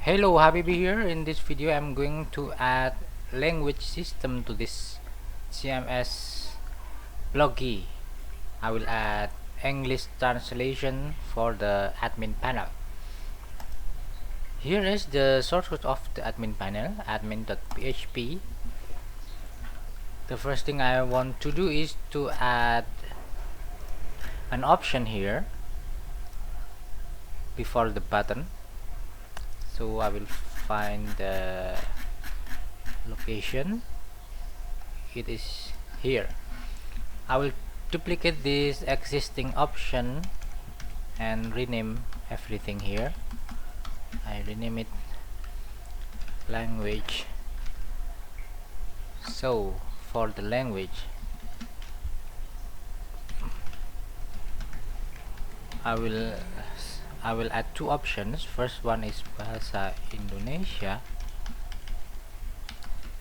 Hello, Habibi here. In this video I'm going to add language system to this CMS Blogy. I will add English translation for the admin panel. Here is the source code of the admin panel, admin.php. The first thing I want to do is to add an option here before the button. So I will find the location. It is here. I will duplicate this existing option and rename everything here. I rename it language. So for the language, I will add two options. First one is Bahasa Indonesia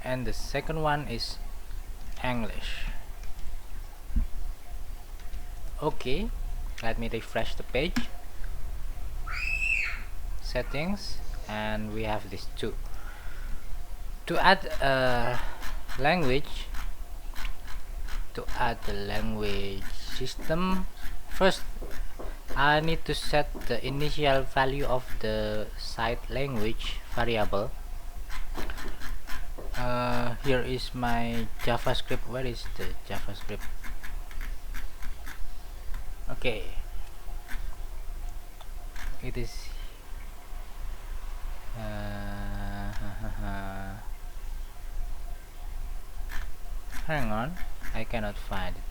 and the second one is English. Okay, let me refresh the page. Settings, and we have these two. To add a language, to add the language system, first I need to set the initial value of the site language variable. Here is my JavaScript. Where is the JavaScript? Okay, it is hang on, I cannot find it.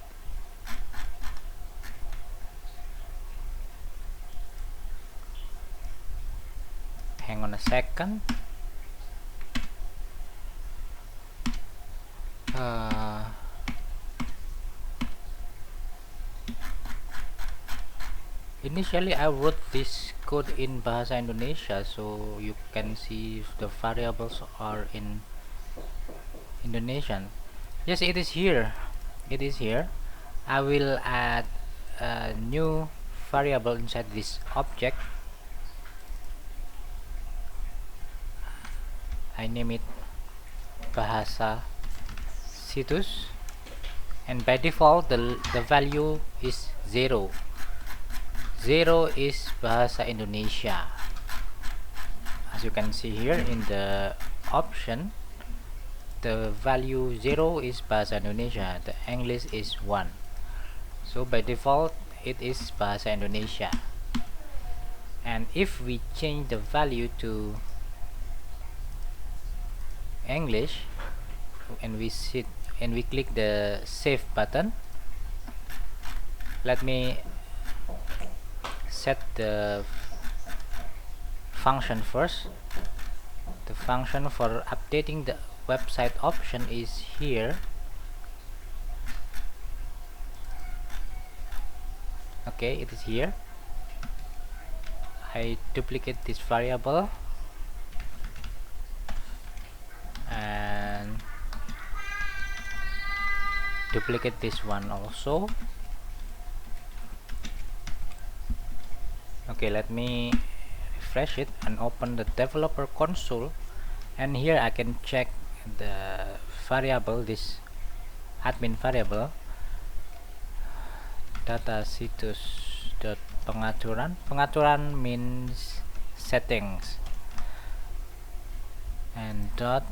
Hang on a second. Initially I wrote this code in Bahasa Indonesia, so you can see if the variables are in Indonesian. Yes, it is here. It is here. I will add a new variable inside this object. I name it Bahasa Situs, and by default the value is 0. 0 is Bahasa Indonesia. As you can see here in the option, the value 0 is Bahasa Indonesia, the English is 1. So by default it is Bahasa Indonesia. And if we change the value to English and we click the save button, let me set the function first. The function for updating the website option is here. Okay, it is here. I duplicate this variable and duplicate this one also. Okay, let me refresh it and open the developer console, and here I can check the variable, this admin variable, data situs dot pengaturan. Pengaturan means settings, and dot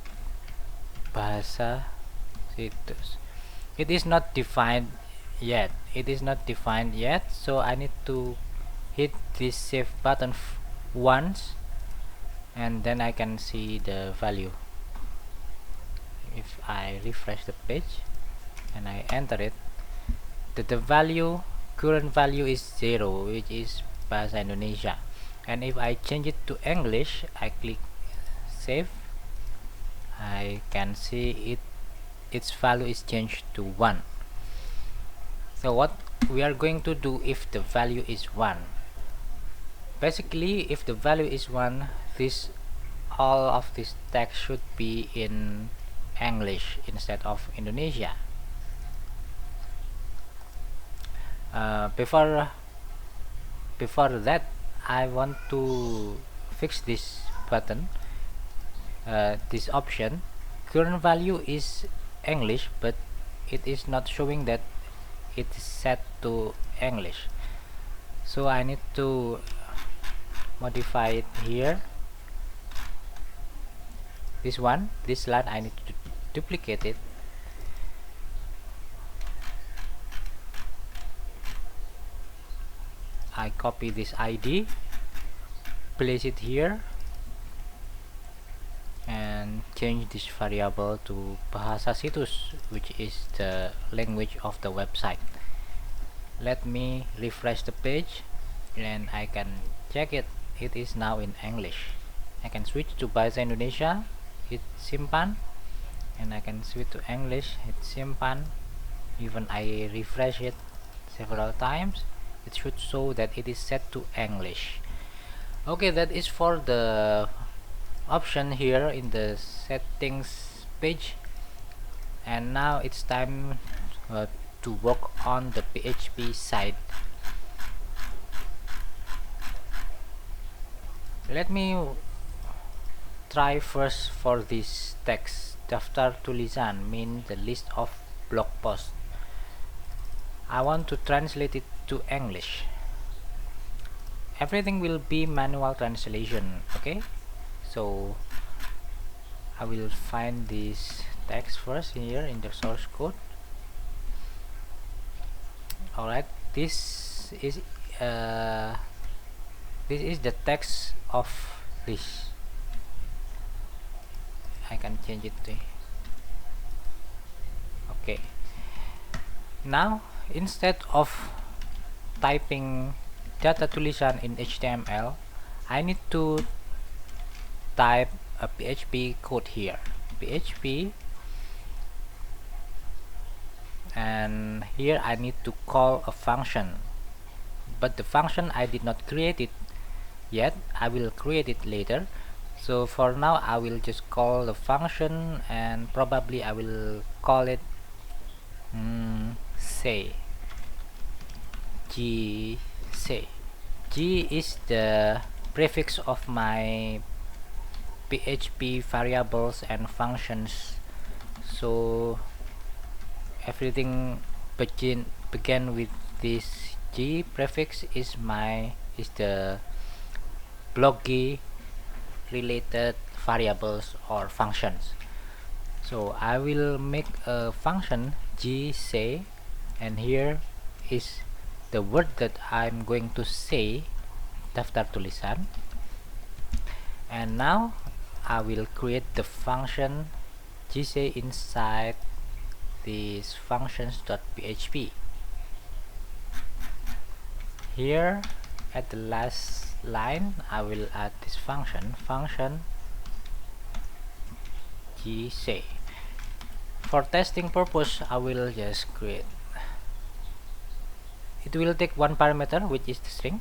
bahasa situs. It is not defined yet. It is not defined yet, so I need to hit this save button once, and then I can see the value. If I refresh the page and I enter it, the value, current value is 0, which is Bahasa Indonesia. And if I change it to English, I click save, I can see its value is changed to 1. So what we are going to do if the value is 1? Basically, if the value is 1, all of this text should be in English instead of Indonesia. Before that, I want to fix this button, this option, current value is English, but it is not showing that it is set to English. So I need to modify it here. This line I need to duplicate it. I copy this ID, place it here, and change this variable to Bahasa Situs, which is the language of the website. Let me refresh the page and I can check it. It is now in English. I can switch to Bahasa Indonesia, hit simpan, and I can switch to English, hit simpan. Even I refresh it several times, it should show that it is set to English. Okay, that is for the option here in the settings page. And now it's time to work on the PHP side. Let me try first for this text. Daftar tulisan means the list of blog posts. I want to translate it to English. Everything will be manual translation. Okay, so I will find this text first here in the source code. Alright, this is the text of this. I can change it to okay. Now instead of typing data tulisan in HTML, I need to type a PHP code here, PHP, and here I need to call a function, but the function I did not create it yet. I will create it later. So for now I will just call the function, and probably I will call it say G say. G is the prefix of my PHP variables and functions, so everything begin with this G prefix is the Blockly related variables or functions. So I will make a function G say, and here is the word that I'm going to say, daftar tulisan. And now I will create the function gsay inside this functions.php. Here at the last line I will add this function gsay. For testing purpose I will just create, it will take one parameter, which is the string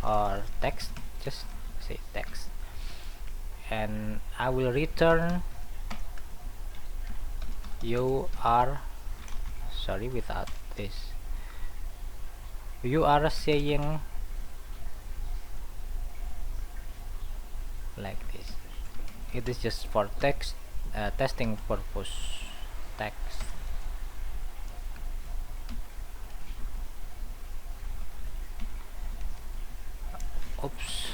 or text, just say text, and I will return without this, you are saying like this. It is just for text testing purpose. Text. Oops.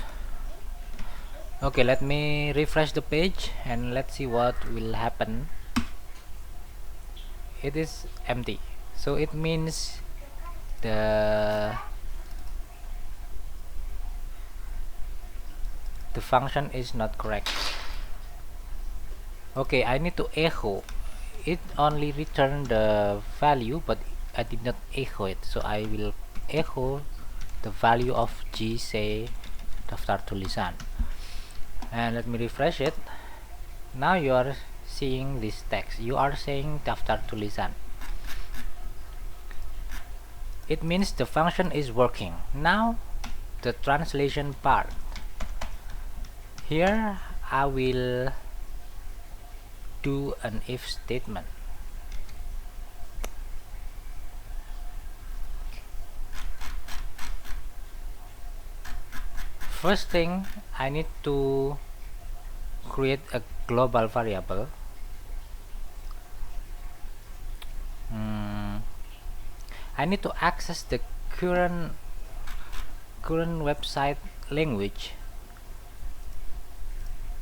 Okay, let me refresh the page and let's see what will happen. It is empty, so it means the function is not correct. Okay, I need to echo. It only returned the value, but I did not echo it, so I will echo the value of gsay daftar tulisan. And let me refresh it. Now you are seeing this text. You are saying daftar tulisan. It means the function is working. Now the translation part. Here I will do an if statement. First thing, I need to create a global variable. I need to access the current website language.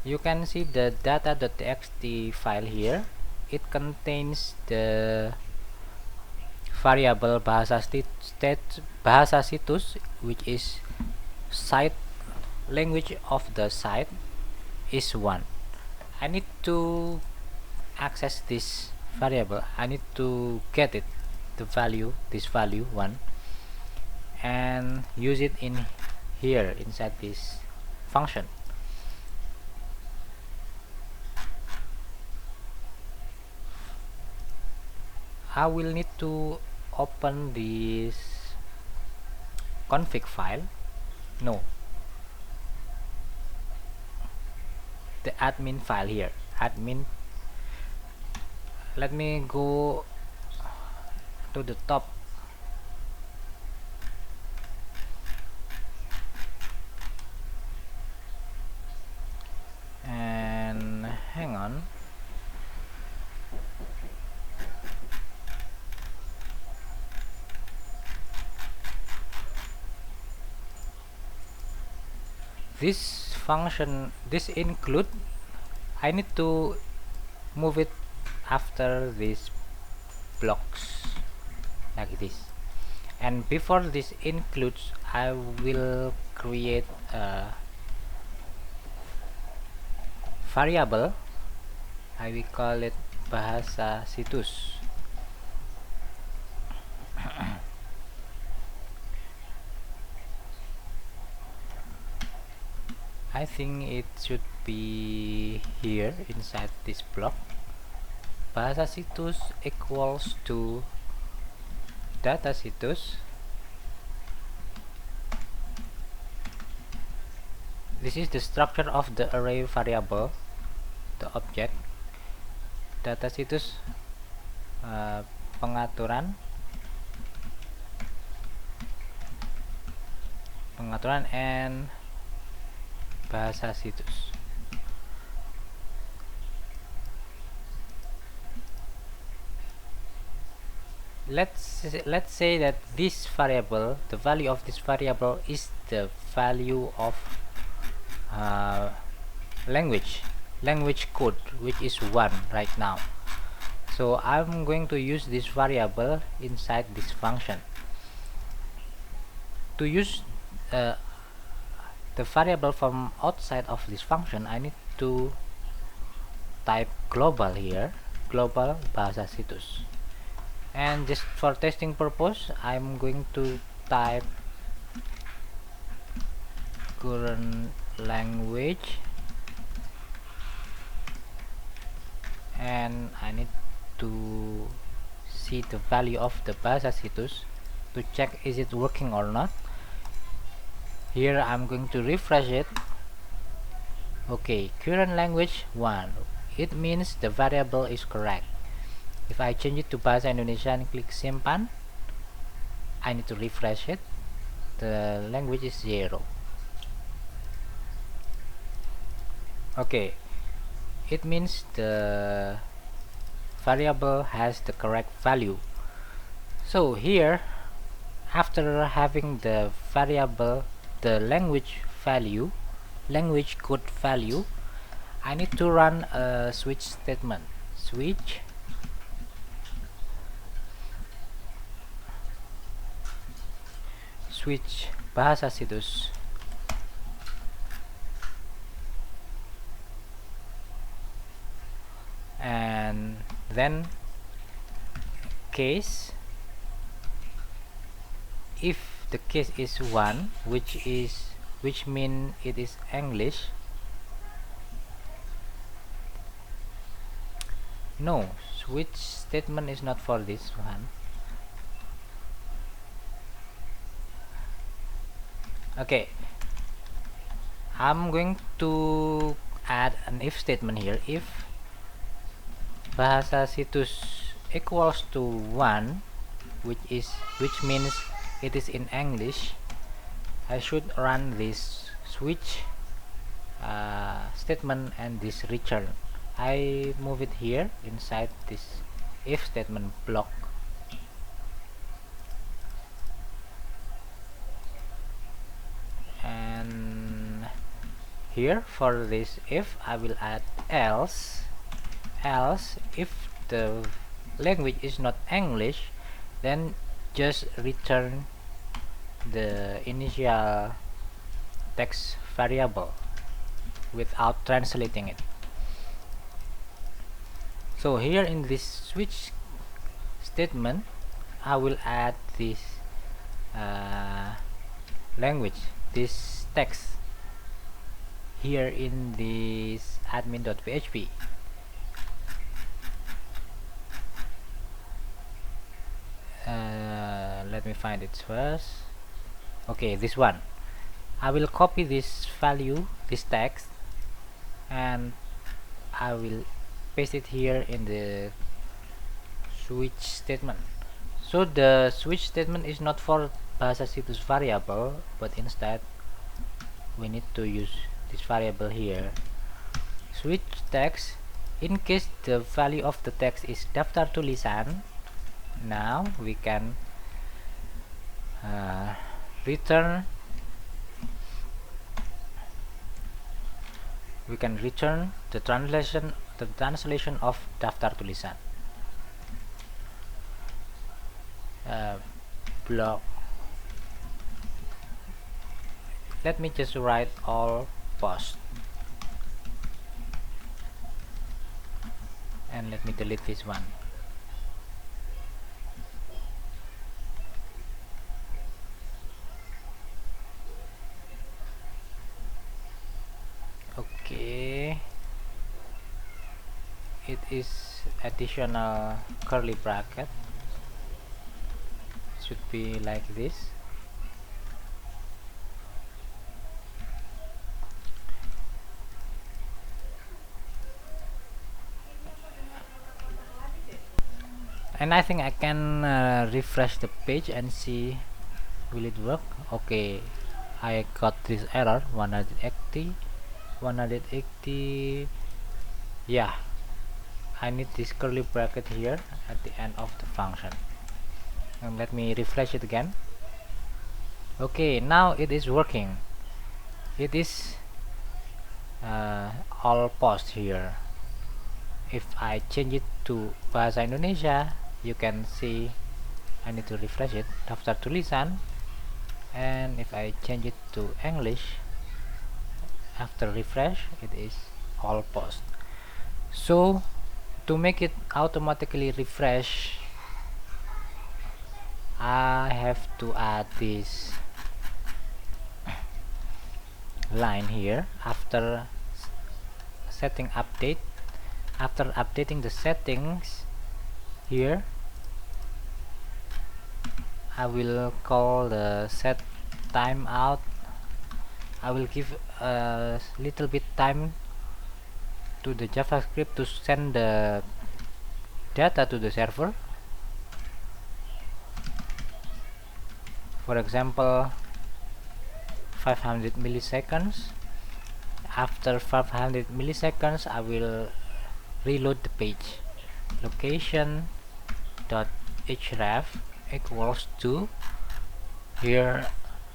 You can see the data.txt file here. It contains the variable bahasa situs, which is site language of the site is 1. I need to access this variable. I need to get it, the value, this value 1, and use it in here inside this function. I will need to open this config file. No, the admin file here. Admin. Let me go to the top. And hang on. This function, this include, I need to move it after these blocks like this. And before this includes, I will create a variable. I will call it bahasa situs. I think it should be here inside this block. Bahasa situs equals to data situs. This is the structure of the array variable, the object. Data situs pengaturan and bahasa situs. Let's say that this variable, the value of this variable is the value of language code, which is 1 right now. So I'm going to use this variable inside this function. To use the variable from outside of this function, I need to type global here, global bahasa situs. And just for testing purpose, I'm going to type current language, and I need to see the value of the bahasa situs to check is it working or not. Here I'm going to refresh it. Okay, current language 1. It means the variable is correct. If I change it to bahasa Indonesia and click simpan, I need to refresh it. The language is 0. Okay, it means the variable has the correct value. So here, after having the variable, the language value, language code value, I need to run a switch statement. Switch bahasa situs, and then case, if the case is 1, which mean it is English. No, switch statement is not for this one. Okay, I'm going to add an if statement here. If bahasa situs equals to 1, which means it is in English, I should run this switch statement and this return. I move it here inside this if statement block. And here for this if I will add else if the language is not English, then just return the initial text variable without translating it. So here in this switch statement I will add this language, this text here in this admin.php. Let me find it first. Okay, this one. I will copy this value, this text, and I will paste it here in the switch statement. So the switch statement is not for Bahasa Situs variable, but instead we need to use this variable here, switch text. In case the value of the text is daftar tulisan, now we can return the translation of daftar tulisan. Block. Let me just write all post, and let me delete this one. Okay, it is additional curly bracket, should be like this. And I think I can refresh the page and see will it work. Okay, I got this error 180. Yeah, I need this curly bracket here at the end of the function. And let me refresh it again. Okay, now it is working. It is all post here. If I change it to Bahasa Indonesia, you can see I need to refresh it, daftar tulisan. And if I change it to English, after refresh, it is all post. So to make it automatically refresh, I have to add this line here after setting update. After updating the settings here, I will call the set timeout. I will give a little bit time to the JavaScript to send the data to the server. For example, 500 milliseconds. After 500 milliseconds, I will reload the page. Location dot href equals to, here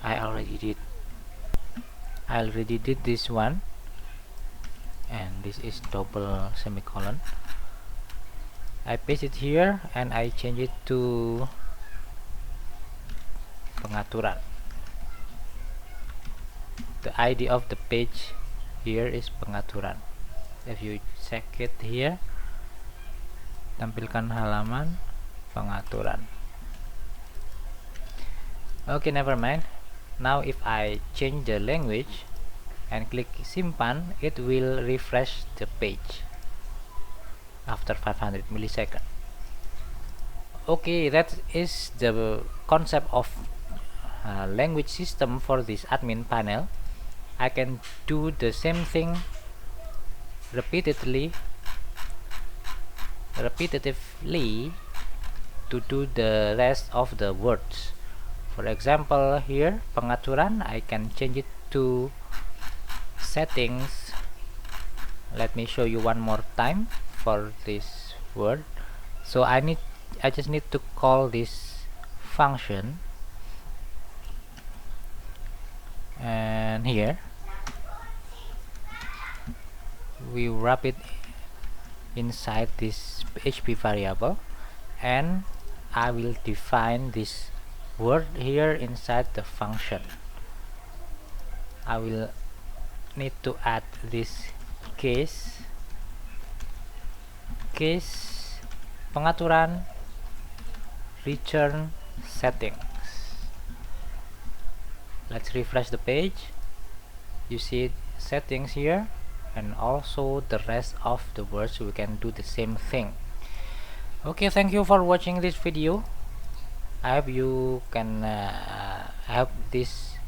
I already did this one, and this is double semicolon. I paste it here and I change it to pengaturan. The ID of the page here is pengaturan. If you check it here, tampilkan halaman pengaturan. Okay, never mind. Now if I change the language and click simpan, it will refresh the page after 500 milliseconds. Okay, that is the concept of language system for this admin panel. I can do the same thing repetitively to do the rest of the words. For example, here pengaturan, I can change it to settings, let me show you one more time for this word. So I just need to call this function, and here we wrap it inside this PHP variable, and I will define this word here inside the function. I will need to add this case pengaturan return settings. Let's refresh the page. You see settings here, and also the rest of the words we can do the same thing. Okay, thank you for watching this video. I hope you can help this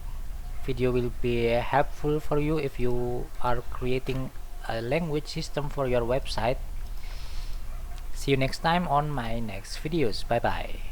video will be helpful for you if you are creating a language system for your website. See you next time on my next videos. Bye bye.